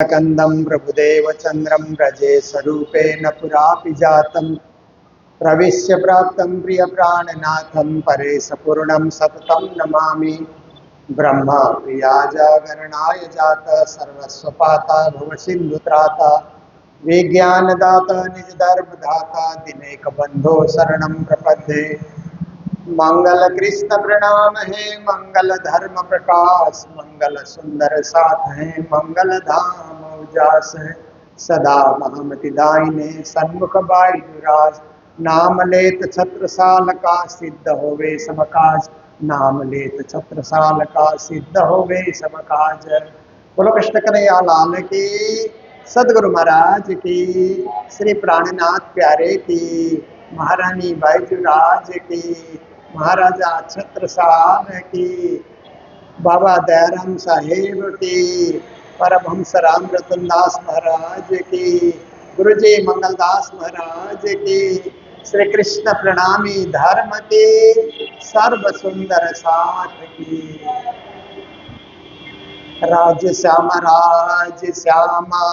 कंदं प्रभुदेव चंद्रं व्रजे स्वरूपेण पुरापि जातं प्रविश्य प्राप्तं प्रियप्राणनाथं परेशपूर्णं सततं नमामि। ब्रह्मा प्रिया जागरणाय जाता सर्वस्वपाता भवसिन्धुत्राता विज्ञानदाता निजधर्मदाता दिनेकबन्धो शरणं प्रपद्ये। मंगल कृष्ण प्रणाम है मंगल धर्म प्रकाश मंगल सुंदर साथ है मंगल धाम उजास है सदा महमति दायिने सन्मुख बायुराज नाम लेत छत्रसाल का सिद्ध होवे समकाज नाम लेत छत्रसाल का सिद्ध होवे समकाज। बोलो कृष्ण कन्हैया लाल की, सदगुरु महाराज की, श्री प्राणनाथ प्यारे की, महारानी बाईजूराज की, महाराजा छत्रसाल की, बाबा दयाराम साहेब की, परमहंस राम रतन दास महाराज की, गुरुजी मंगलदास महाराज की, श्री कृष्ण प्रणामी धर्म की, सर्व सुंदर साथ की। राज श्यामा राज श्यामा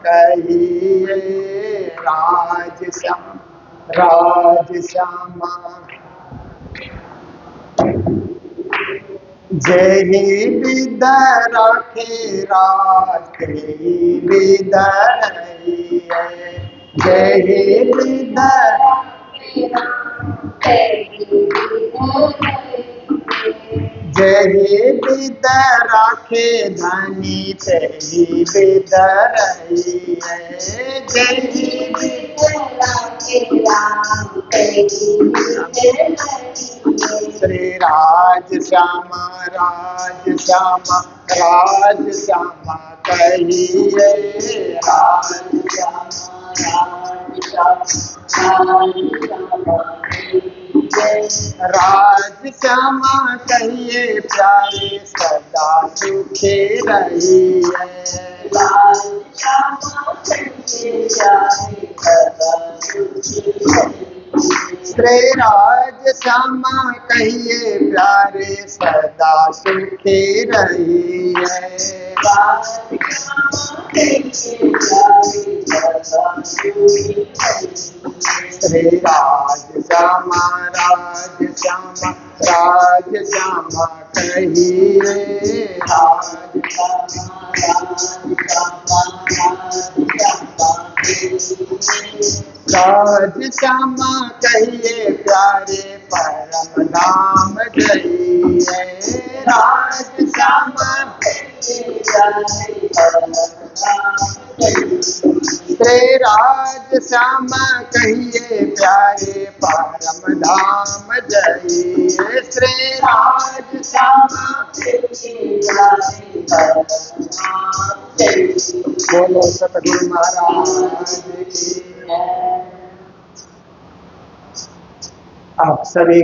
कहिए राज श्यामा जय विद राखे राज विद जय विद जय विद राखे धनी तेरी विद रही है जय विद राखे राम तेरी श्री राज श्यामा कहिए राज श्यामा कहिए प्यारे सदा सुखी रही है श्री राज श्यामा कहिए प्यारे सदा सुखी रही है श्री राज श्यामा कहिए राज श्यामा कहिए प्यारे परम धाम जाइए राज श्यामा श्री राज श्यामा कहिए प्यारे परम धाम जाइए श्री राज श्यामा बोलो सतगुरु महाराज की। आप सभी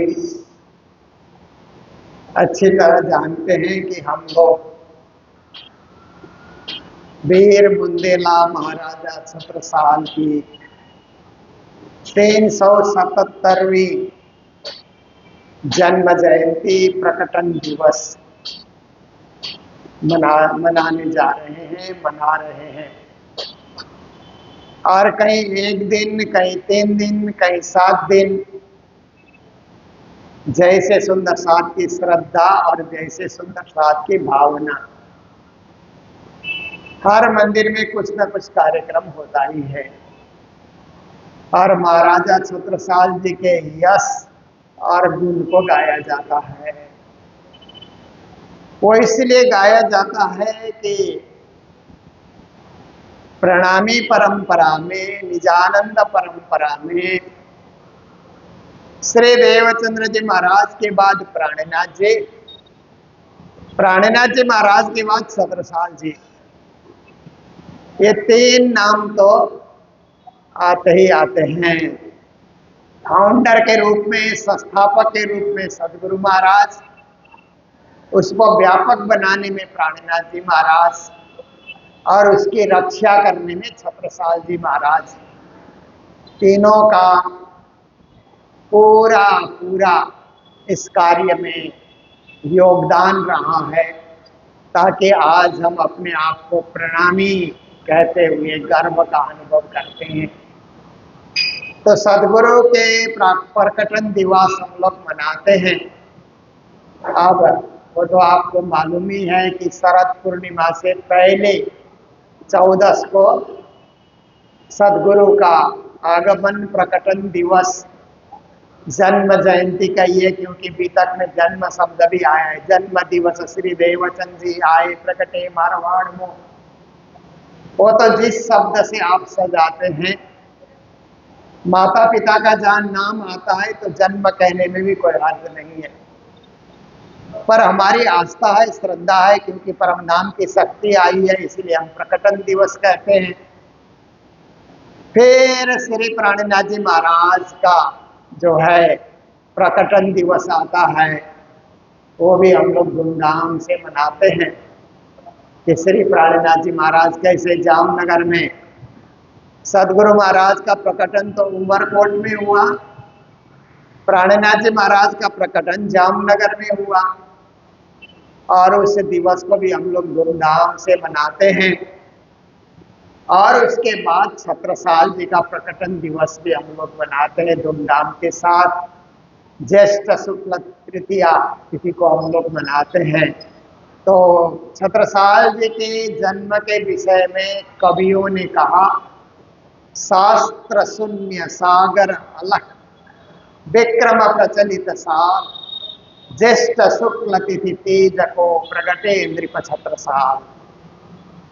अच्छी तरह जानते हैं कि हम लोग वीर बुंदेला महाराजा छत्रसाल की 377वीं जन्म जयंती प्रकटन दिवस मनाने जा रहे हैं, मना रहे हैं। और कहीं 1 दिन, कहीं 3 दिन, कहीं 7 दिन, जैसे सुंदर साथ की श्रद्धा और जैसे सुंदर साथ की भावना। हर मंदिर में कुछ न कुछ कार्यक्रम होता ही है और महाराजा छत्रसाल जी के यश और गुण को गाया जाता है। वो इसलिए गाया जाता है कि प्रणामी परंपरा में, निजानंद परंपरा में श्री देवचंद्र जी महाराज के बाद प्राणनाथ जी महाराज के बाद छत्रसाल जी, ये 3 नाम तो आते ही आते हैं। फाउंडर के रूप में, संस्थापक के रूप में सदगुरु महाराज, उसको व्यापक बनाने में प्राणनाथ जी महाराज और उसकी रक्षा करने में छत्रसाल जी महाराज, तीनों का पूरा इस कार्य में योगदान रहा है। ताकि आज हम अपने आप को प्रणामी कहते हुए गर्व का अनुभव करते हैं। तो सदगुरु के प्रकटन दिवस हम लोग मनाते हैं। अब वो तो आपको मालूम ही है कि शरद पूर्णिमा से पहले 14 को सदगुरु का आगमन प्रकटन दिवस जन्म जयंती कहिए, क्योंकि बीतक में जन्म शब्द भी आया है। जन्म दिवस श्री देवचंद जी आए प्रकटे मारवाड़ में, वो तो जिस शब्द से आप सजाते हैं, माता पिता का जहाँ नाम आता है तो जन्म कहने में भी कोई हर्ज नहीं है। पर हमारी आस्था है, श्रद्धा है, क्योंकि परम नाम की शक्ति आई है, इसलिए हम प्रकटन दिवस कहते हैं। फिर श्री प्राणनाथ जी महाराज का जो है प्रकटन दिवस आता है, वो भी हम लोग धूमधाम से मनाते हैं। कि श्री प्राणनाथ जी महाराज कैसे जामनगर में सदगुरु महाराज का प्रकटन तो उमरकोट में हुआ, प्राणनाथ जी महाराज का प्रकटन जामनगर में हुआ, और उस दिवस को भी हम लोग धूमधाम से मनाते हैं। और उसके बाद छत्रसाल जी का प्रकटन दिवस भी हम लोग मनाते हैं धूमधाम के साथ। ज्येष्ठ शुक्ल तृतीया तिथि को हम लोग मनाते हैं। तो छत्रसाल जी के जन्म के विषय में कवियों ने कहा, शास्त्र शून्य सागर अलख विक्रम प्रचलित साल, ज्येष्ठ शुक्ल तिथि तेज को प्रगटे नृप छत्रसाल।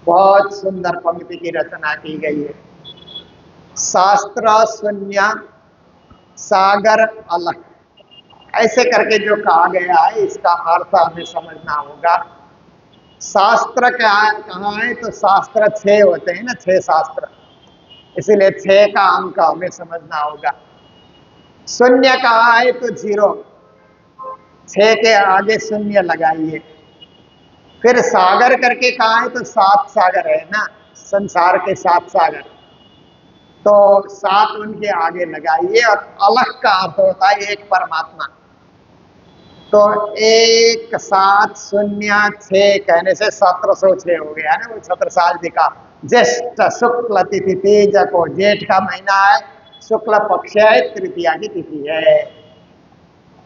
बहुत सुंदर पंक्ति की रचना की गई है। शास्त्र शून्य सागर अलख, ऐसे करके जो कहा गया है, इसका अर्थ हमें समझना होगा। शास्त्र कहाँ है, तो शास्त्र 6 होते हैं ना, 6 शास्त्र, इसीलिए 6 का अंक हमें समझना होगा। शून्य कहाँ है तो 0, 6 के आगे शून्य लगाइए। फिर सागर करके कहा है तो 7 सागर है ना, संसार के 7 सागर, तो 7 उनके आगे लगाइए। और अलग का अर्थ होता है एक परमात्मा। तो 1 7 0 6 कहने से 1706 हो गया ना वो छत्रसाल जी का। ज्येष्ठ शुक्ल तिथि तेज को, जेठ का महीना है, शुक्ल पक्ष है, तृतीया की तिथि है।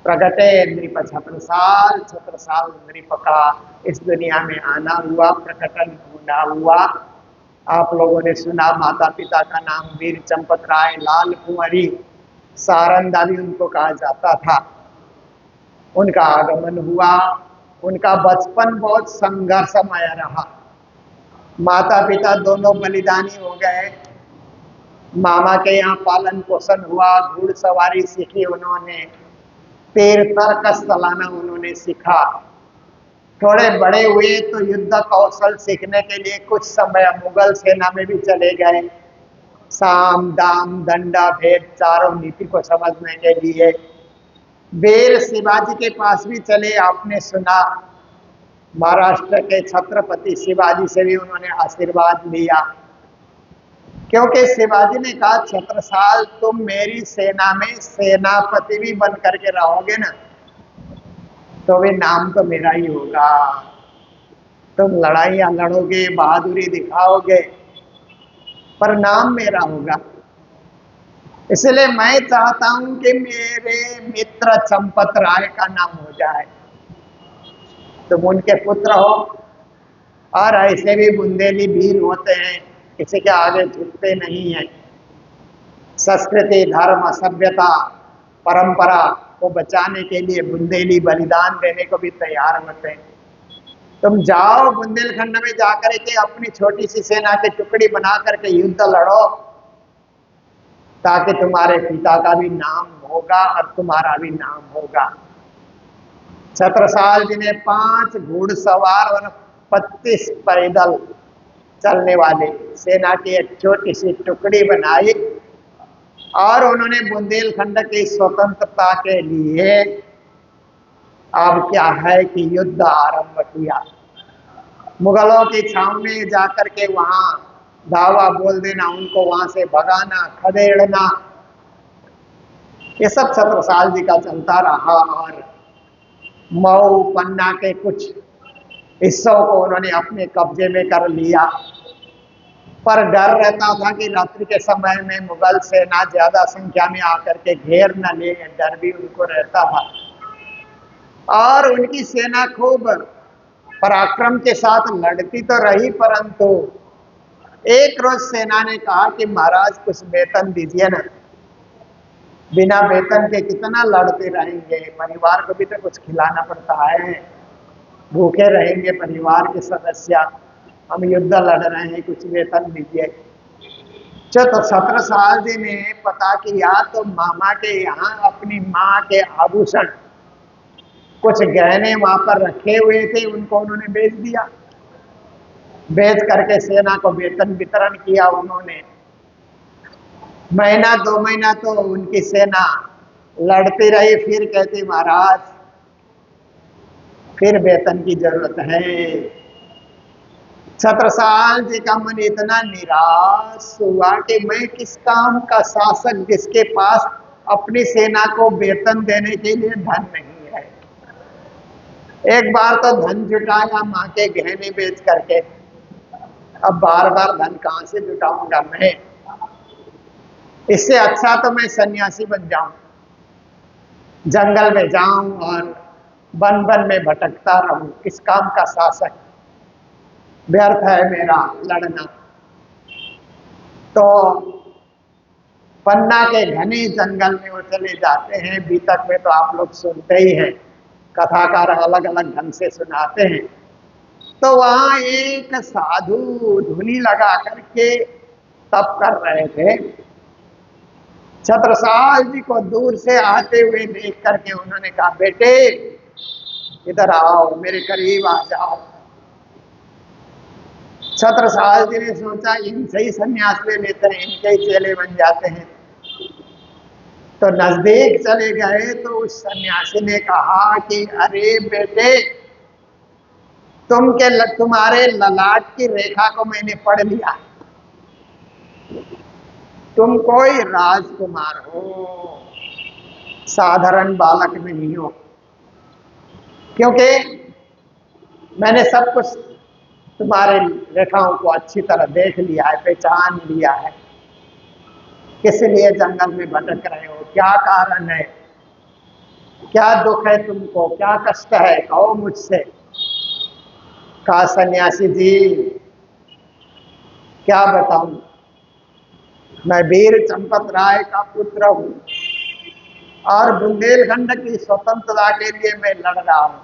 प्रगटे नृप छत्रसाल, छत्रसाल नृप का इस दुनिया में आना हुआ, प्रकटन होना हुआ। आप लोगों ने सुना, माता पिता का नाम वीर चंपत राय, लाल कुंवरी, सारंदा भी उनको कहा जाता था। उनका आगमन हुआ। उनका बचपन बहुत संघर्षमय रहा। माता पिता दोनों बलिदानी हो गए। मामा के यहाँ पालन पोषण हुआ, घुड़सवारी सीखी उन्होंने, तीर तर्कस चलाना उन्होंने सीखा। थोड़े बड़े हुए तो युद्ध कौशल सीखने के लिए कुछ समय मुगल सेना में भी चले गए, साम दाम दंडा भेद चारों नीति को समझने के लिए। वीर शिवाजी के पास भी चले, आपने सुना, महाराष्ट्र के छत्रपति शिवाजी से भी उन्होंने आशीर्वाद लिया, क्योंकि शिवाजी ने कहा, छत्रसाल तुम मेरी सेना में सेनापति भी बन करके रहोगे ना, तो भी नाम तो मेरा ही होगा। तुम लड़ाइयाँ लड़ोगे, बहादुरी दिखाओगे, पर नाम मेरा होगा। इसलिए मैं चाहता हूं कि मेरे मित्र चंपत राय का नाम हो जाए, तुम उनके पुत्र हो। और ऐसे भी बुंदेली वीर होते हैं, किसी के आगे झुकते नहीं हैं। संस्कृति, धर्म, सभ्यता, परंपरा को बचाने के लिए बुंदेली बलिदान देने को भी तैयार होते हैं। तुम जाओ बुंदेलखंड में जाकर के अपनी छोटी सी सेना की टुकड़ी बना करके युद्ध लड़ो, ताकि तुम्हारे पिता का भी नाम होगा और तुम्हारा भी नाम होगा। छत्रसाल जी ने 5 घुड़सवार और 25 पैदल चलने वाले सेना की एक छोटी सी टुकड़ी बनाई, और उन्होंने बुंदेलखंड की स्वतंत्रता के लिए अब क्या है कि युद्ध आरंभ किया। मुगलों की छावनी में जाकर के वहां धावा बोल देना, उनको वहां से भगाना, खदेड़ना, ये सब छत्रसाल जी का चलता रहा। और मऊ पन्ना के कुछ इस सौ को उन्होंने अपने कब्जे में कर लिया। पर डर रहता था कि रात्रि के समय में मुगल सेना ज्यादा संख्या में आकर के घेर न ले, डर भी उनको रहता था। और उनकी सेना खूब पराक्रम के साथ लड़ती तो रही, परंतु एक रोज सेना ने कहा कि महाराज कुछ वेतन दीजिए ना, बिना वेतन के कितना लड़ते रहेंगे, परिवार को भी तो कुछ खिलाना पड़ता है, भूखे रहेंगे परिवार के सदस्य, हम युद्ध लड़ रहे हैं, कुछ वेतन दीजिए। तो 17 साल जी ने पता किया तो मामा के यहाँ अपनी माँ के आभूषण, कुछ गहने वहां पर रखे हुए थे, उनको उन्होंने बेच दिया। बेच करके सेना को वेतन वितरण किया उन्होंने। महीना 2 महीना तो उनकी सेना लड़ती रही, फिर कहती महाराज फिर वेतन की जरूरत है। छत्रसाल जी का मन इतना निराश हुआ कि मैं किस काम का शासक जिसके पास अपनी सेना को वेतन देने के लिए धन नहीं है। एक बार तो धन जुटाया माँ के गहने बेच करके, अब बार बार धन कहां से जुटाऊंगा मैं, इससे अच्छा तो मैं सन्यासी बन जाऊं, जंगल में जाऊं और वन वन में भटकता रहूं, किस काम का शासक, व्यर्थ है मेरा लड़ना। तो पन्ना के घने जंगल में वो चले जाते हैं। बीतक में तो आप लोग सुनते ही हैं, कथाकार अलग अलग ढंग से सुनाते हैं। तो वहां एक साधु धुनी लगा करके तप कर रहे थे। छत्रसाल जी को दूर से आते हुए देख करके उन्होंने कहा बेटे इधर आओ, मेरे करीब आ जाओ। छत्रसाल जी ने सोचा इनसे ही संन्यास ले लेते हैं, इनके ही चेले बन जाते हैं। तो नजदीक चले गए तो उस सन्यासी ने कहा कि अरे बेटे तुम्हारे ललाट की रेखा को मैंने पढ़ लिया, तुम कोई राजकुमार हो, साधारण बालक नहीं हो। क्योंकि मैंने सब कुछ तुम्हारे रेखाओं को अच्छी तरह देख लिया है, पहचान लिया है, किस लिए जंगल में भटक रहे हो, क्या कारण है, क्या दुख है तुमको, क्या कष्ट है, कहो मुझसे। कहा सन्यासी जी क्या बताऊं, मैं वीर चंपत राय का पुत्र हूं और बुंदेलखंड की स्वतंत्रता के लिए मैं लड़ रहा हूं,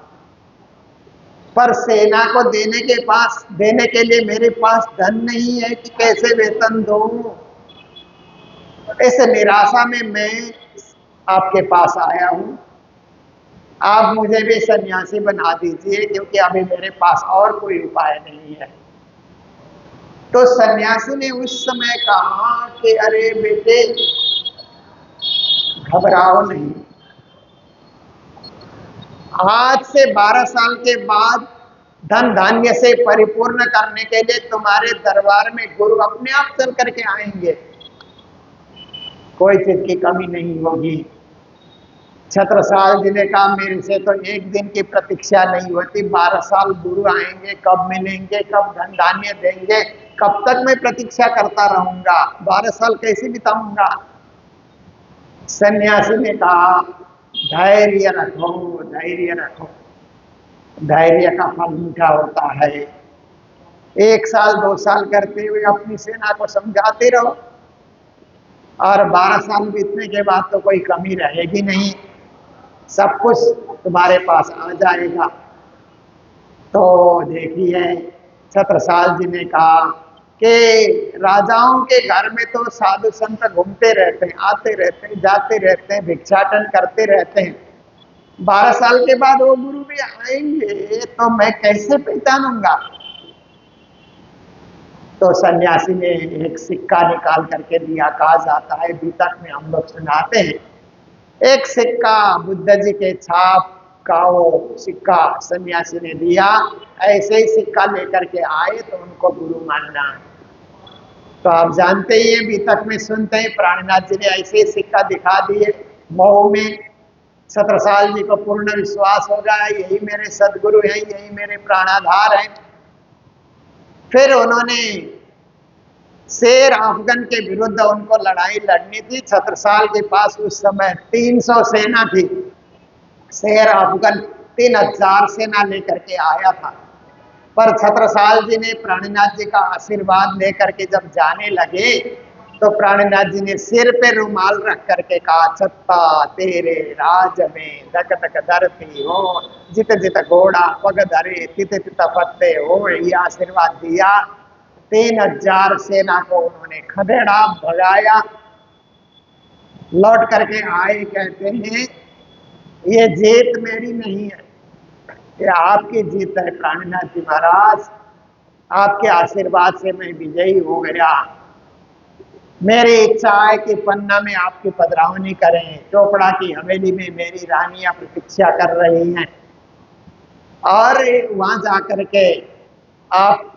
पर सेना को देने के लिए मेरे पास धन नहीं है कि कैसे वेतन दूं। इस निराशा में मैं आपके पास आया हूं, आप मुझे भी सन्यासी बना दीजिए, क्योंकि अभी मेरे पास और कोई उपाय नहीं है। तो सन्यासी ने उस समय कहा कि अरे बेटे घबराओ नहीं, आज से 12 साल के बाद धन धान्य से परिपूर्ण करने के लिए तुम्हारे दरबार में गुरु अपने आप चल करके आएंगे, कोई चीज की कमी नहीं होगी। छत्रसाल जी ने कहा मेरे से तो एक दिन की प्रतीक्षा नहीं होती, 12 साल गुरु आएंगे, कब मिलेंगे, कब धन धान्य देंगे, कब तक मैं प्रतीक्षा करता रहूंगा, 12 साल कैसे बिताऊंगा। सन्यासी ने कहा धैर्य रखो, धैर्य रखो, धैर्य का फल मीठा होता है। 1 साल 2 साल करते हुए अपनी सेना को समझाते रहो और 12 साल बीतने के बाद तो कोई कमी रहेगी नहीं, सब कुछ तुम्हारे पास आ जाएगा। तो देखिए छत्रसाल जी ने कहा कि राजाओं के घर में तो साधु संत घूमते रहते हैं, आते रहते हैं, जाते रहते हैं, भिक्षाटन करते रहते हैं, 12 साल के बाद वो गुरु भी आएंगे तो मैं कैसे पहचानूंगा। तो सन्यासी ने एक सिक्का निकाल करके दिया, कहा जाता है बीतक में हम लोग सुनाते हैं, एक सिक्का बुद्ध जी के छाप का वो सिक्का सन्यासी ने दिया, ऐसे ही सिक्का लेकर के आए तो उनको गुरु मानना। तो आप जानते ही हैं बीतक में सुनते हैं प्राणनाथ जी ने ऐसे ही सिक्का दिखा दिए मऊ में, छत्रसाल जी को पूर्ण विश्वास हो गया यही मेरे सदगुरु हैं, यही मेरे प्राणाधार हैं। फिर उन्होंने शेर अफगन के विरुद्ध उनको लड़ाई लड़नी थी। छत्रसाल के पास उस समय 300 सेना थी। शेर अफगन 3000 सेना लेकर के आया था। पर छत्रसाल जी ने प्राणनाथ जी का आशीर्वाद लेकर के जब जाने लगे तो प्राणनाथ जी ने सिर पे रुमाल रख करके कहा, छत्ता तेरे राज में धक धक धरती हो, जित जित घोड़ा पग धरे तित तित फत्ते हो। ये आशीर्वाद दिया। 3000 सेना को उन्होंने खदेड़ा, भगाया। लौट करके आए, कहते हैं ये जीत मेरी नहीं है, ये आपकी जीत है प्राणनाथ जी महाराज। आपके आशीर्वाद से मैं विजयी हो गया। मेरी इच्छा है कि पन्ना में आपकी पधरावनी करें। चोपड़ा की हवेली में मेरी रानियां प्रतीक्षा कर रही हैं और वहां जाकर के आप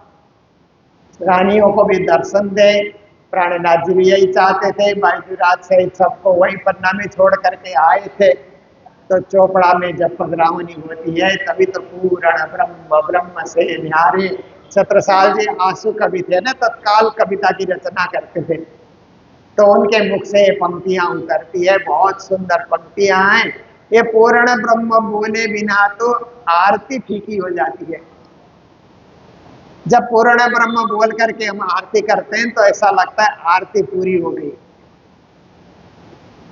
रानियों को भी दर्शन दें। प्राणनाथ जी भी यही चाहते थे। बाईजूराज सहित सबको वही पन्ना में छोड़ करके आए थे। तो चोपड़ा में जब पधरावनी होती है तभी तो पूर्ण ब्रह्म ब्रह्म से न्यारे। छत्रसाल जी आंसू कवि थे ना, तत्काल कविता की रचना करते थे। तो उनके मुख से ये पंक्तियां उतरती है, बहुत सुंदर पंक्तियां हैं। ये पूर्ण ब्रह्म बोले बिना तो आरती फीकी हो जाती है। जब पूर्ण ब्रह्म बोल करके हम आरती करते हैं तो ऐसा लगता है आरती पूरी हो गई।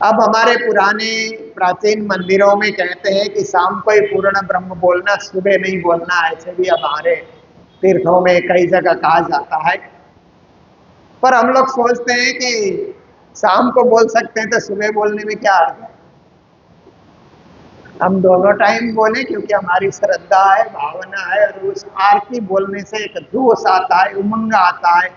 अब हमारे पुराने प्राचीन मंदिरों में कहते हैं कि शाम को ही पूर्ण ब्रह्म बोलना, सुबह नहीं बोलना। ऐसे भी अब हमारे तीर्थों में कई जगह कहा जाता है। पर हम लोग सोचते हैं कि शाम को बोल सकते हैं तो सुबह बोलने में क्या अर्थ है। हम दोनों टाइम बोले क्योंकि हमारी श्रद्धा है, भावना है। और उस आरती बोलने से एक जोश आता है, उमंग आता है।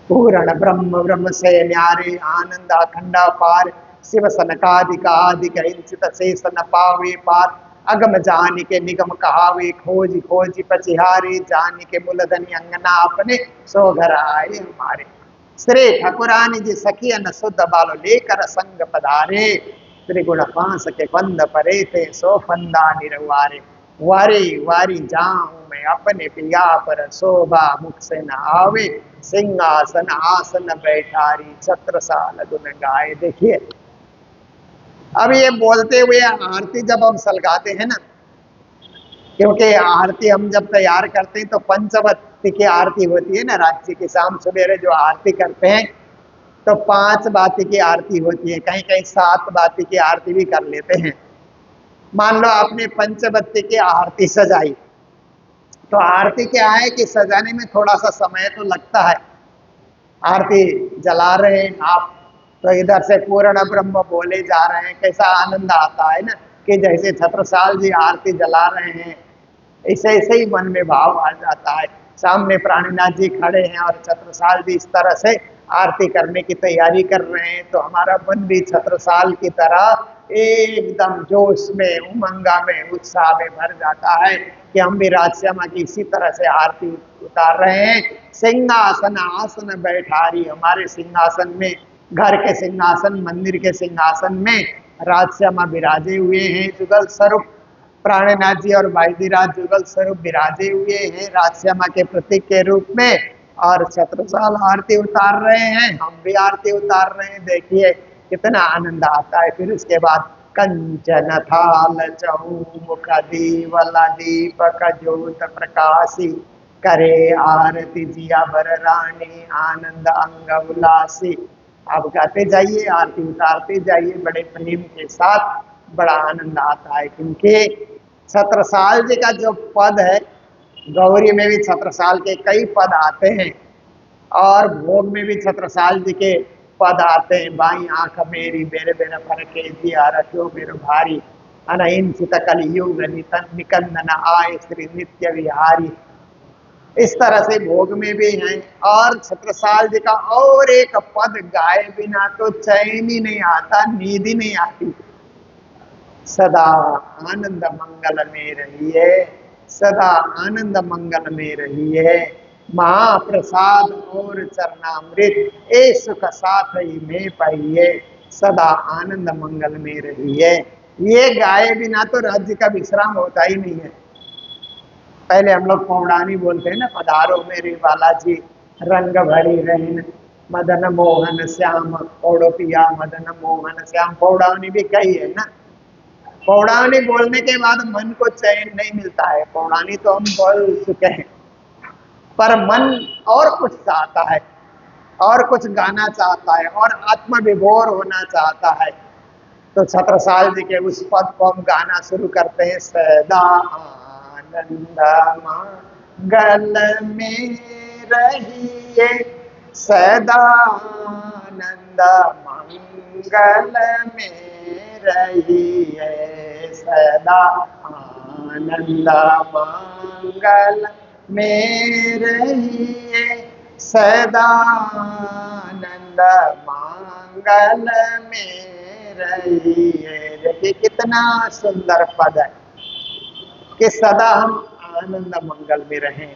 पूर्ण ब्रह्म ब्रह्म से न्यारे आनंद अखंड पार, शिव सनकादिकादिक इंचित शेष न पावे पार। अगम जानी के निगम कहावे, खोज खोज पचिहारे जानी के मूलधनी अंगना अपने सो घर आए हमारे। श्री ठाकुरानी जी सखी न शुद्ध बालो लेकर संग पधारे, त्रिगुण पांस के बंद परे थे सो फंदा निरवारे। वारी वारी जाऊं मैं अपने पिया पर, शोभा मुख से न आवे, सिंहासन आसन बैठारी छत्रसाल गुण गाए। देखिए अब ये बोलते हुए आरती जब हम सलगाते हैं ना, क्योंकि आरती हम जब तैयार करते हैं तो पंचवती की आरती होती है ना, राज्य की शाम सवेरे जो आरती करते हैं तो 5 बाती की आरती होती है, कहीं कहीं 7 बाती की आरती भी कर लेते हैं। मान लो आपने पंचवती की आरती सजाई तो आरती क्या है कि सजाने में थोड़ा सा समय तो लगता है। आरती जला रहे हैं आप तो इधर से पूर्ण ब्रह्म बोले जा रहे हैं, कैसा आनंद आता है ना कि जैसे छत्रसाल जी आरती जला रहे हैं, ऐसे ऐसे ही मन में भाव आ जाता है। सामने प्राणनाथ जी खड़े हैं और छत्रसाल जी इस तरह से आरती करने की तैयारी कर रहे हैं तो हमारा मन भी छत्रसाल की तरह एकदम जोश में, उमंगा में, उत्साह में भर जाता है कि हम भी राजश्यामा की इसी तरह से आरती उतार रहे हैं। सिंहासन आसन बैठारी, हमारे सिंहासन में, घर के सिंहासन, मंदिर के सिंहासन में राजश्यामा विराजे हुए हैं। जुगल स्वरूप प्राणनाथ जी और बाईजीराज जुगल स्वरूप विराजे हुए हैं राजश्यामा के प्रतीक के रूप में। और छत्रसाल आरती उतार रहे हैं, हम भी आरती उतार रहे हैं। देखिए कितना आनंद आता है। फिर उसके बाद कंचन थाल चौमुख दीवला दीपक ज्योत प्रकाशी, करे आरती जिया बर रानी आनंद अंग उल्लासी। आप गाते जाइए, आरती उतारते जाइए बड़े प्रेम के साथ, बड़ा आनंद आता है। क्योंकि छत्रसाल जी का जो पद है, गौरी में भी छत्रसाल के कई पद आते हैं और भोग में भी छत्रसाल जी के पद आते हैं। बाई आंख मेरी बेरे बेरे फरके दिया रखो मेरो भारी, अनहिन चित कलयुग निकंदन आए श्री नित्य विहारी। इस तरह से भोग में भी हैं। और छत्रसाल जी का और एक पद गाए बिना तो चैन ही नहीं आता, नींद ही नहीं आती। सदा आनंद मंगल में रहिए, सदा आनंद मंगल में रहिए, महाप्रसाद और चरणामृत ए सुख साथ ही में पाइए। सदा आनंद मंगल में रहिए। ये गाए बिना तो राज्य का विश्राम होता ही नहीं है। पहले हम लोग पौड़ानी बोलते हैं ना, पधारो मेरे बालाजी रंग भरी रहन मदन मोहन श्याम, पौड़ो पिया मदन मोहन श्याम, पौड़ानी भी कही है ना। पौड़ानी बोलने के बाद मन को चैन नहीं मिलता है, पौड़ानी तो हम बोल चुके हैं, पर मन और कुछ चाहता है, और कुछ गाना चाहता है, और आत्म विभोर होना चाहता है। तो छत्रसाल जी के उस पद को हम गाना शुरू करते हैं। सदा आनंद मंगल में रहिए, सदा आनंद मंगल में रहिए, सदा आनंद मंगल में रहिए, सदा आनंद मंगल में रहिए। देखिए कितना सुंदर पद है कि सदा हम आनंद मंगल में रहें,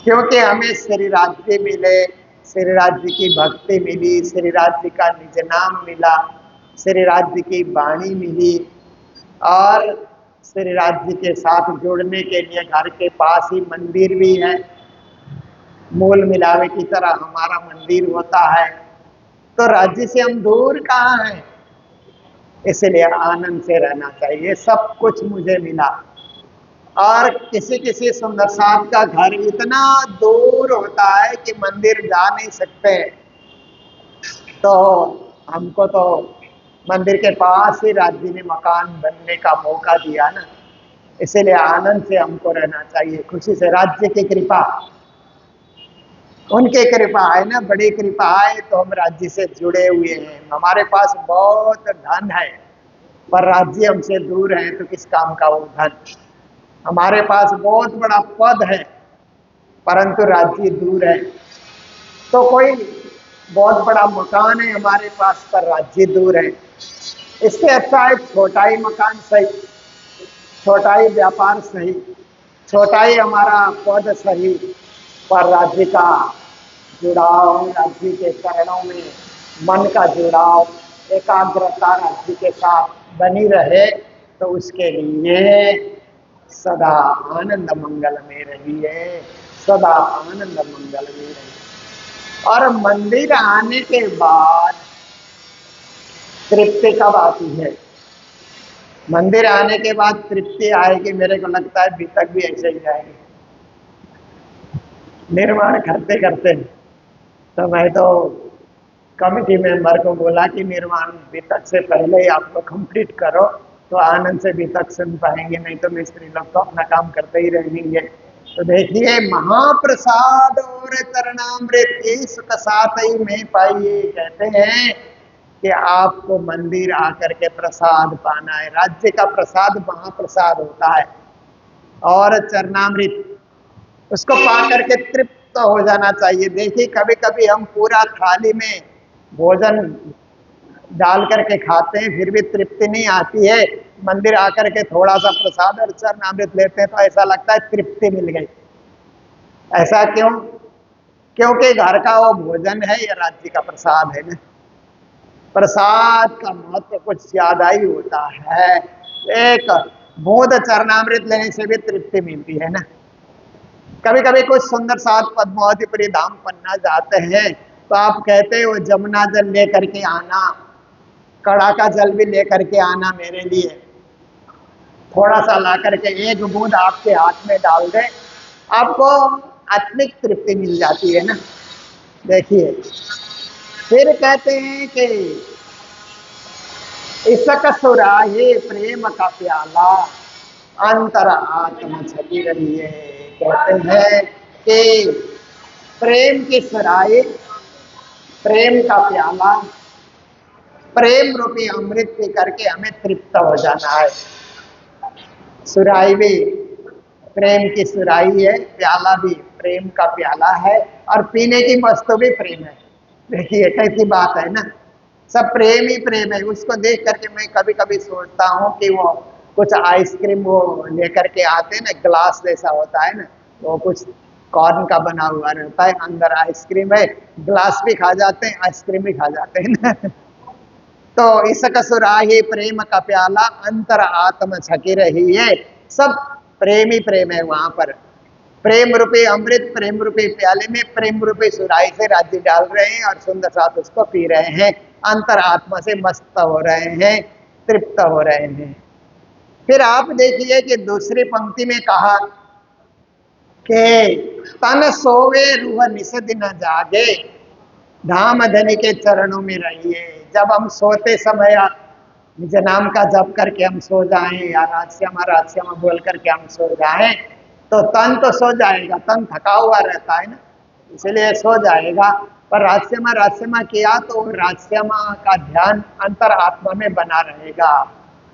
क्योंकि हमें श्री राज्य मिले, श्री राज्य की भक्ति मिली, श्री राज्य का निज नाम मिला, श्री राज्य की वाणी मिली, और श्री राज्य के साथ जुड़ने के लिए घर के पास ही मंदिर भी है। मूल मिलावे की तरह हमारा मंदिर होता है। तो राज्य से हम दूर कहाँ हैं, इसलिए आनंद से रहना चाहिए। सब कुछ मुझे मिला, और किसी किसी सुंदर साहब का घर इतना दूर होता है कि मंदिर जा नहीं सकते, तो हमको तो मंदिर के पास ही राज्य ने मकान बनने का मौका दिया ना, इसीलिए आनंद से हमको रहना चाहिए, खुशी से। राज्य की कृपा, उनकी कृपा है ना, बड़ी कृपा है, तो हम राज्य से जुड़े हुए हैं। हमारे पास बहुत धन है, पर राज्य हमसे दूर है तो किस काम का वो धन। हमारे पास बहुत बड़ा पद है, परंतु राज्य दूर है। तो कोई बहुत बड़ा मकान है हमारे पास, पर राज्य दूर है। इससे अच्छा है छोटा ही मकान सही, छोटा ही व्यापार सही, छोटा ही हमारा पद सही, पर राज्य का जुड़ाव, राज्य के चरणों में मन का जुड़ाव, एकाग्रता राज्य के साथ बनी रहे, तो उसके लिए सदा आनंद मंगल में रहिए, सदा आनंद मंगल में रहिए। और मंदिर आने के बाद तृप्ति कब आती है? मंदिर आने के बाद तृप्ति आएगी, मेरे को लगता है अभी तक भी ऐसे ही जाएगी। निर्माण करते करते तो मैं तो कमिटी मेंबर को बोला कि निर्माण बीतक से पहले ही आप लोग कंप्लीट करो, तो आनंद से बीतक सुन पाएंगे, नहीं तो मिस्त्री लोग तो अपना काम करते ही रहेंगे। तो देखिए, महाप्रसाद और चरणामृत ये सुख साथ ही में पाइए। कहते हैं कि आपको मंदिर आकर के प्रसाद पाना है, राज्य का प्रसाद महाप्रसाद होता है, और चरणामृत उसको पा करके तृप्त हो जाना चाहिए। देखिए, कभी कभी हम पूरा थाली में भोजन डाल करके खाते हैं, फिर भी तृप्ति नहीं आती है। मंदिर आकर के थोड़ा सा प्रसाद और चरणामृत लेते हैं तो ऐसा लगता है तृप्ति मिल गई। ऐसा क्यों? क्योंकि घर का वो भोजन है या राज्य का प्रसाद है ना। प्रसाद का महत्व कुछ ज्यादा ही होता है। एक बूंद चरणामृत लेने से भी तृप्ति मिलती है ना। कभी कभी कुछ सुंदर साथ पद्मावतीपुरी धाम पन्ना जाते हैं, तो आप कहते हो जमुना जल लेकर के आना, कड़ा का जल भी लेकर के आना मेरे लिए, थोड़ा सा ला करके एक बूंद आपके हाथ में डाल दे, आपको आत्मिक तृप्ति मिल जाती है ना। देखिए, फिर कहते हैं कि इसक सुराहे प्रेम का प्याला अंतर आत्म छली रही है। कहते हैं कि प्रेम की सुराही, प्रेम का प्याला, प्रेम रूपी अमृत पी करके हमें तृप्त हो जाना है। सुराही भी प्रेम की सुराही है, प्याला भी प्रेम का प्याला है, और पीने की वस्तु भी प्रेम है। देखिए कैसी बात है ना, सब प्रेम ही प्रेम है। उसको देख करके मैं कभी कभी सोचता हूँ कि वो कुछ आइसक्रीम वो लेकर के आते हैं ना, ग्लास जैसा होता है ना, वो कुछ कॉर्न का बना हुआ रहता है, अंदर आइसक्रीम है, ग्लास भी खा जाते हैं, आइसक्रीम भी खा जाते हैं ना। तो इसक सुराही प्रेम का प्याला अंतर आत्म छकी रही है। सब प्रेम ही प्रेम है वहां पर। प्रेम रूपी अमृत, प्रेम रूपी प्याले में प्रेम रूपी सुराही से राज्य डाल रहे हैं और सुंदर साथ उसको पी रहे हैं। अंतर आत्मा से मस्त हो रहे हैं, तृप्त हो रहे हैं। फिर आप देखिए कि दूसरी पंक्ति में कहा कि तन सोवे रूह निस दिन जागे, धाम धनी के चरणों में रहिए। जब हम सोते समय निज नाम का जप करके हम सो जाएं या राजश्यामा बोल करके हम सो जाएं तो तन तो सो जाएगा, तन थका हुआ रहता है ना, इसलिए सो जाएगा। पर राजश्यामा किया तो राजश्यामा का ध्यान अंतर आत्मा में बना रहेगा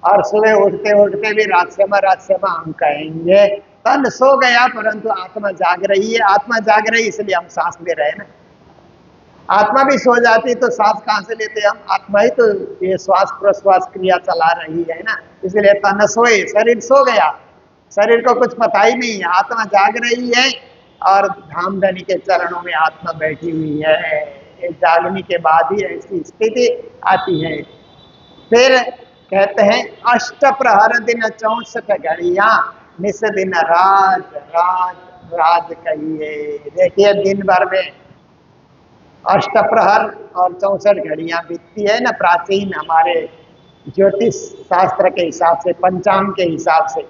और सुबह उठते उठते भी राजश्यामा हम कहेंगे। तन सो गया परंतु आत्मा जाग रही है। आत्मा जाग रही इसलिए हम सांस ले रहे हैं ना। आत्मा भी सो जाती तो सांस कहां से लेते हम? आत्मा ही तो ये श्वास प्रश्वास क्रिया चला रही है ना, इसलिए तन सोए, शरीर सो गया, शरीर को कुछ पता ही नहीं है, आत्मा जाग रही है और धामधनी के चरणों में आत्मा बैठी हुई है। ये जागने के बाद ही ऐसी स्थिति आती है। फिर कहते हैं अष्ट प्रहर दिन 64 घड़ियां, निस दिन राज राज राज कहिए। देखिए दिन भर में अष्टप्रहर और 64 घड़ियां बीतती है ना, प्राचीन हमारे ज्योतिष शास्त्र के हिसाब से, पंचांग के हिसाब से।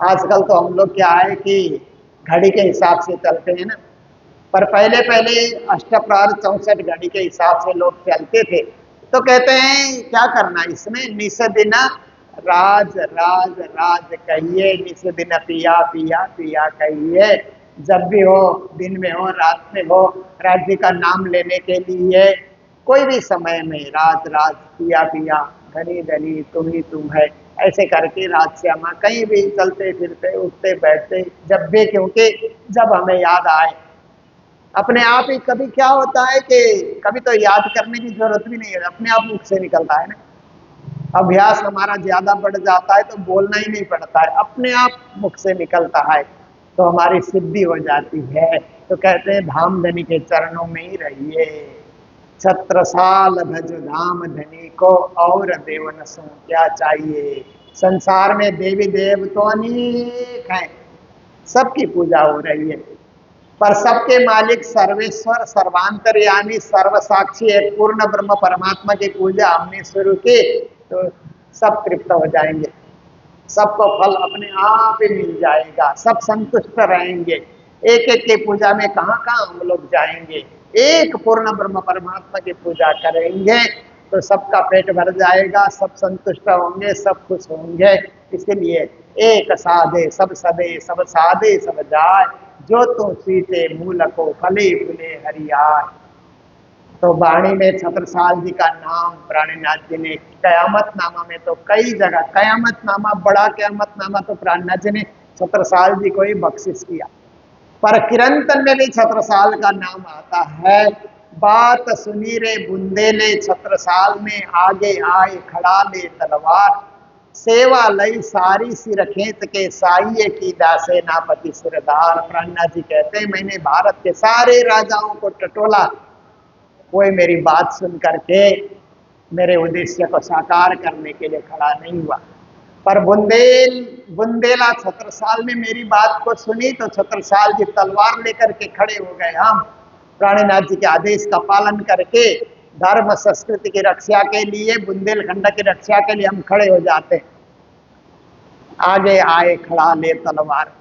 आजकल तो हम लोग क्या है कि घड़ी के हिसाब से चलते हैं ना, पर पहले पहले अष्टप्रहर 64 घड़ी के हिसाब से लोग चलते थे। तो कहते हैं क्या करना इसमें, निस दिन राज राज राज कहिए, निस दिन पिया पिया पिया कहिए। जब भी हो, दिन में हो रात में हो, राज्य का नाम लेने के लिए कोई भी समय में राज राज पिया पिया, धनी धनी तुम ही तुम है, ऐसे करके राजश्यामा कहीं भी चलते फिरते उठते बैठते जब भी, क्योंकि जब हमें याद आए अपने आप ही। कभी क्या होता है कि कभी तो याद करने की जरूरत भी नहीं है, अपने आप मुख से निकलता है ना। अभ्यास हमारा ज्यादा बढ़ जाता है तो बोलना ही नहीं पड़ता है, अपने आप मुख से निकलता है तो हमारी सिद्धि हो जाती है। तो कहते हैं धाम धनी के चरणों में ही रहिए। छत्रसाल भज धाम धनी को और देवन सो क्या चाहिए। संसार में देवी देव तो अनेक हैं, सबकी पूजा हो रही है, पर सबके मालिक सर्वेश्वर सर्वांतर्यामी सर्वसाक्षी एक पूर्ण ब्रह्म परमात्मा की पूजा हमने शुरू की तो सब तृप्त हो जाएंगे, सबको फल अपने आप ही मिल जाएगा, सब संतुष्ट रहेंगे। एक एक की पूजा में कहाँ कहाँ हम लोग जाएंगे, एक पूर्ण ब्रह्म परमात्मा की पूजा करेंगे तो सबका पेट भर जाएगा, सब संतुष्ट होंगे, सब खुश होंगे। इसलिए एक साधे सब सदे, सब साधे सब जाए, जो तू सीते मूल को फले फूले हरियाय। तो वाणी में छत्रसाल जी का नाम प्राणनाथ जी ने कयामत नामा में तो कई जगह, कयामत नामा, बड़ा कयामत नामा तो प्राणनाथ जी ने छत्रसाल जी को ही बख्शिश किया, पर किरंतन में भी छत्रसाल का नाम आता है। बात सुनी रे बुंदेले छत्रसाल में, आगे आए खड़ा ले तलवार, सेवा लई सारी सिर खेत के साइये की दासे नापति सिरदार। प्राणनाथ जी कहते हैं मैंने भारत के सारे राजाओं को टटोला, कोई मेरी बात सुन करके मेरे उद्देश्य को साकार करने के लिए खड़ा नहीं हुआ, पर बुंदेला छत्रसाल ने मेरी बात को सुनी तो छत्रसाल जी तलवार लेकर के खड़े हो गए। हम प्राणनाथ जी के आदेश का पालन करके धर्म संस्कृति की रक्षा के लिए, बुंदेलखंड की रक्षा के लिए हम खड़े हो जाते हैं। आगे आए खड़ा ले तलवार।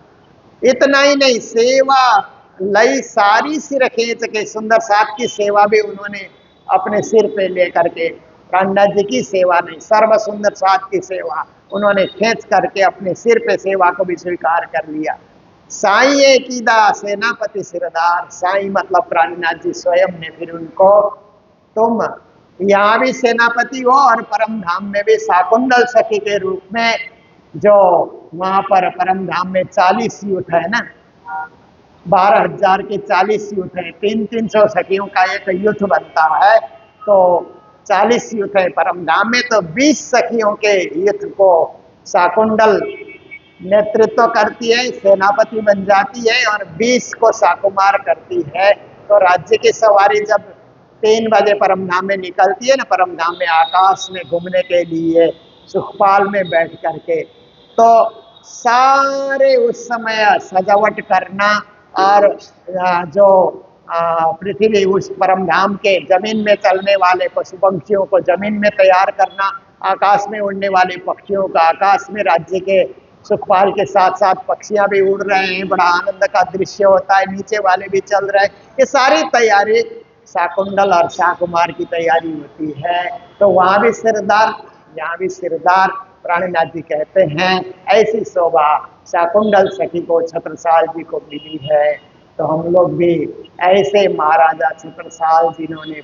इतना ही नहीं, सेवा लई सारी सिर खींच के, सुंदर साथ की सेवा भी उन्होंने अपने सिर पे लेकर के, प्राणनाथ जी की सेवा नहीं, सर्व सुंदर साथ की सेवा उन्होंने खींच करके अपने सिर पे सेवा को भी स्वीकार कर लिया। साई कीदा सेनापति सिरदार, साई मतलब प्राणनाथ जी स्वयं ने फिर उनको, तुम यहाँ भी सेनापति हो और परम धाम में भी शाकुंतल सखी के रूप में, जो वहां पर परम धाम में 40 यूथ है ना, 12,000 के 40 यूथ है, 300 सखियों का एक युद्ध बनता है, तो 40 युद्ध है परम धाम में, तो 20 सखियों के युद्ध को शाकुंतल नेतृत्व करती है, सेनापति बन जाती है और 20 को शाकुमार करती है। तो राज्य की सवारी जब 3 बजे परम धाम में निकलती है ना, परम धाम में आकाश में घूमने के लिए सुखपाल में बैठ करके, तो सारे उस समय सजावट करना और जो पृथ्वी उस परम धाम के जमीन में चलने वाले पशु पंक्षियों को जमीन में तैयार करना, आकाश में उड़ने वाले पक्षियों का, आकाश में राज्य के सुखपाल के साथ साथ पक्षियां भी उड़ रहे हैं, बड़ा आनंद का दृश्य होता है, नीचे वाले भी चल रहे हैं, ये सारी तैयारी शाकुंडल और शाकुमार की तैयारी होती है। तो वहां भी सिरदार, यहाँ भी सिरदार। प्राणनाथ जी कहते हैं ऐसी शोभा शाकुंडल सखी को छत्रसाल जी को मिली है, तो हम लोग भी ऐसे महाराजा छत्रसाल जिन्होंने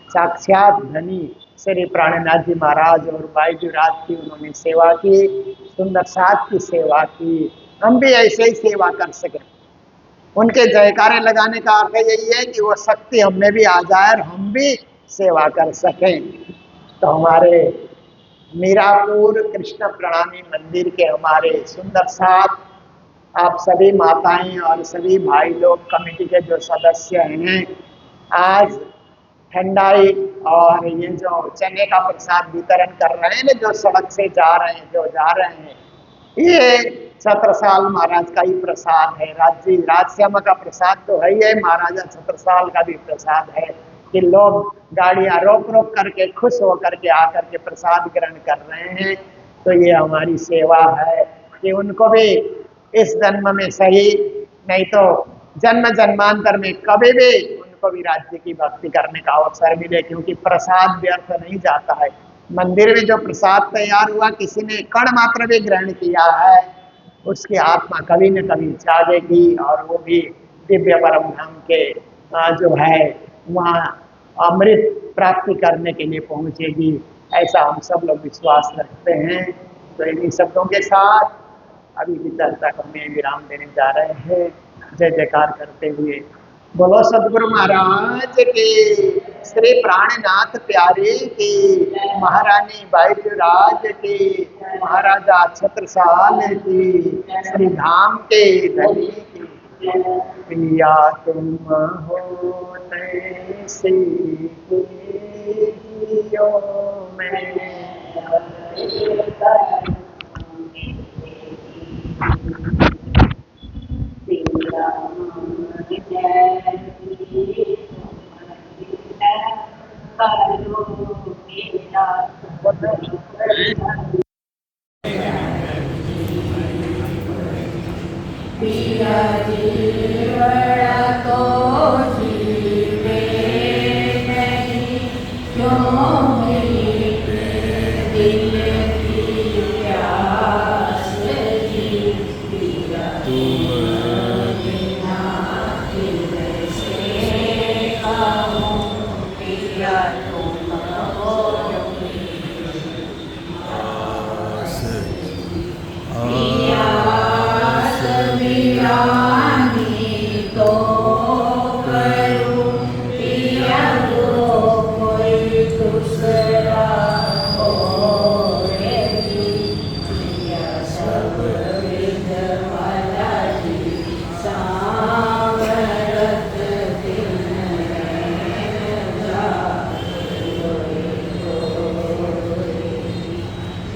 साक्षात धनी श्री प्राणनाथ जी महाराज और बाईजूराज की उन्होंने सेवा की, सुंदर साथ की सेवा की, हम भी ऐसे ही सेवा कर सके। उनके जयकारे लगाने का अर्थ यही है कि वो शक्ति हम में भी आ जाए और हम भी सेवा कर सकें। तो हमारे मीरापुर कृष्ण प्रणामी मंदिर के हमारे सुंदर साथ आप सभी माताएं और सभी भाई लोग कमेटी के जो सदस्य हैं, आज ठंडाई और ये जो चने का प्रसाद वितरण कर रहे हैं, जो सड़क से जा रहे हैं, जो जा रहे हैं, ये छत्रसाल महाराज का ही प्रसाद है। राजश्यामा का प्रसाद तो है ही है, महाराजा छत्रसाल का भी प्रसाद है कि लोग गाड़ियां रोक रोक करके खुश होकर के आकर के प्रसाद ग्रहण कर रहे हैं। तो ये हमारी सेवा है कि उनको भी इस जन्म में सही, नहीं तो जन्म जन्मांतर में कभी भी उनको भी राज्य की भक्ति करने का अवसर मिले, क्योंकि प्रसाद व्यर्थ नहीं जाता है। मंदिर में जो प्रसाद तैयार हुआ, किसी ने कण मात्र भी ग्रहण किया है, उसकी आत्मा कभी न कभी जागेगी और वो भी दिव्य परम धाम के जो है वहाँ अमृत प्राप्ति करने के लिए पहुँचेगी, ऐसा हम सब लोग विश्वास रखते हैं। तो इन्हीं शब्दों के साथ अभी की चर्चा को हमें विराम देने जा रहे हैं। जय जयकार करते हुए बोलो सदगुरु महाराज की, श्री प्राणनाथ प्यारे की, महारानी बाईजूराज की, महाराजा छत्रसाल की, श्री धाम के धनी की, पिया तुम हो तैसे जियो में। पिया जीवड़ा तो जीवे नहीं, क्यों मेरे दिल की प्यास जी, पिया तुम बिना दिल से कहूँ, पिया तुम हो तो करूं, पिया दो कोई दूसरा हो रे जी, पिया सब विध वाला जी, सावरत दिन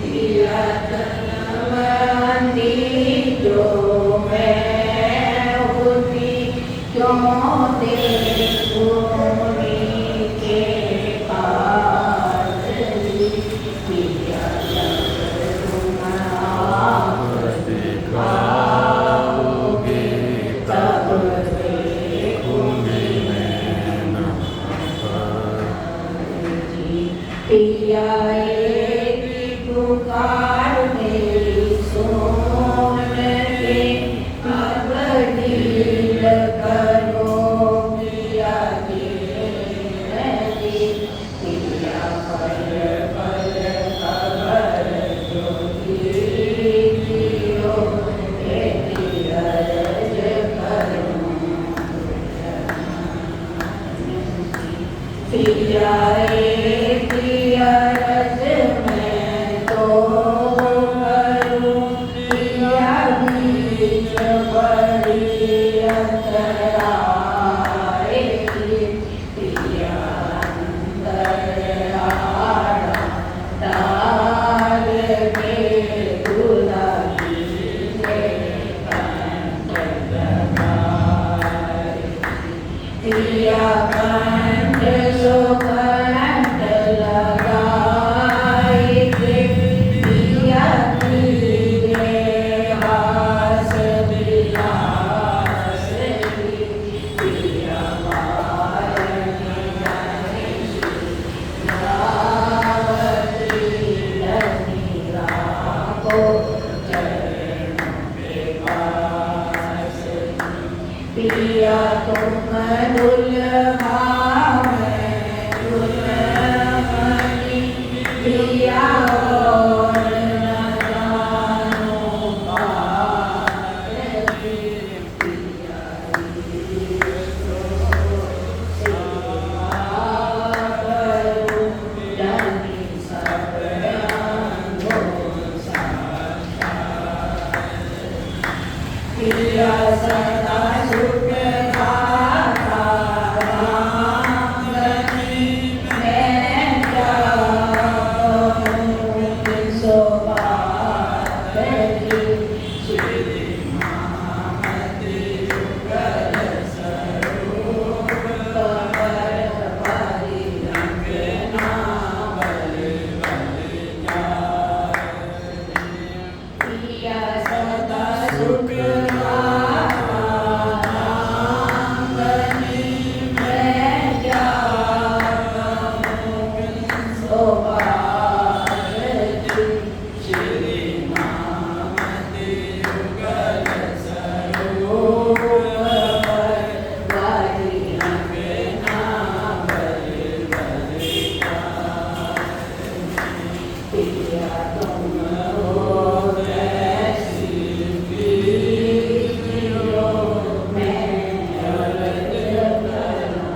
पिया तनवंदी जो मैं क्यों देखूं के पास पिया तुम दिखाओगे तब देखूंगी मैं पिया एक पुकार मेरी सुन के अब ढील करो पिया पिया पल पल खबर जो कीजियो तेरी अर्ज करूं पिया पिया अर्ज मैं तो करूं पिया बीच बड़ी अंतराए पिया कंठ सो कंठ लगाई के पिया कीजे हास विलास पिया बारन जाने रावती लनी राखो चरणों के पास पिया तुम दुल्हा मैं दुल्हनी पिया और न जानो बात पिया सेवा करूं जानी सब अंगों पिया सदा सुख दाता रामगति मैं क्या कहूँ सो बात श्री महामति युगल स्वरूप पर परिरंग नावल पिया सदा सुख दाता रामगति मैं क्या कहूँ सो बात श्री महामति युगल स्वरूप पर परिरंग नावल पिया तुम हो कैसी प्रियो मैं अर्ज करां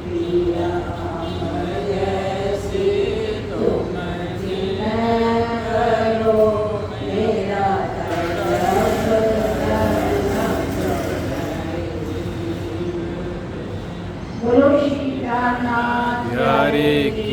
पिया हम जैसी तुम जिन करो मेरा तलब बोलो सीतानाथ प्यारे की